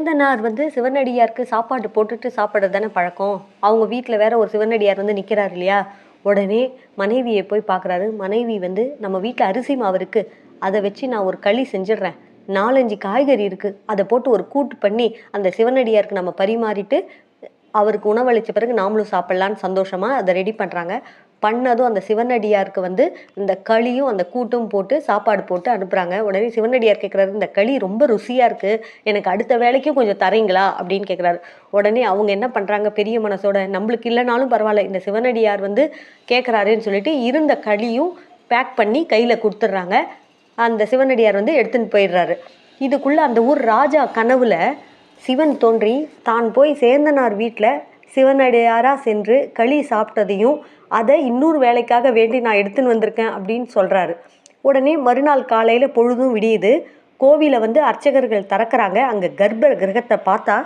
சேந்தனார் வந்து சிவனடியாருக்கு சாப்பாடு போட்டுட்டு சாப்பிட்றது தானே பழக்கம். அவங்க வீட்ல வேற ஒரு சிவனடியார் வந்து நிற்கிறார் இல்லையா? உடனே மனைவியை போய் பார்க்குறாரு. மனைவி வந்து நம்ம வீட்டில் அரிசி மாவு இருக்கு, அதை வச்சு நான் ஒரு களி செஞ்சிடுறேன். 4 5 காய்கறி இருக்கு, அதை போட்டு ஒரு கூட்டு பண்ணி அந்த சிவனடியாருக்கு நம்ம பரிமாறிட்டு அவருக்கு உணவளிச்ச பிறகு நாமளும் சாப்பிடலான்னு சந்தோஷமா அதை ரெடி பண்ணுறாங்க. பண்ணதும் அந்த சிவனடியாருக்கு வந்து இந்த களியும் அந்த கூட்டும் போட்டு சாப்பாடு போட்டு அனுப்புகிறாங்க. உடனே சிவனடியார் கேட்குறாரு, இந்த களி ரொம்ப ருசியாக இருக்குது, எனக்கு அடுத்த வேலைக்கும் கொஞ்சம் தரீங்களா அப்படின்னு கேட்குறாரு. உடனே அவங்க என்ன பண்ணுறாங்க, பெரிய மனசோட நம்மளுக்கு இல்லைனாலும் பரவாயில்ல, இந்த சிவனடியார் வந்து கேட்குறாருன்னு சொல்லிட்டு இருந்த களியும் பேக் பண்ணி கையில் கொடுத்துட்றாங்க. அந்த சிவனடியார் வந்து எடுத்துன்னு போயிடுறாரு. இதுக்குள்ளே அந்த ஊர் ராஜா கனவுல சிவன் தோன்றி தான் போய் சேந்தனார் வீட்டில் சிவனடியாராக சென்று களி சாப்பிட்டதையும் அதை இன்னொரு வேலைக்காக வேண்டி நான் எடுத்துன்னு வந்திருக்கேன் அப்படின்னு சொல்கிறாரு. உடனே மறுநாள் காலையில் பொழுதும் விடியுது. கோவிலை வந்து அர்ச்சகர்கள் திறக்கிறாங்க. அங்கே கர்ப்ப கிரகத்தை பார்த்தா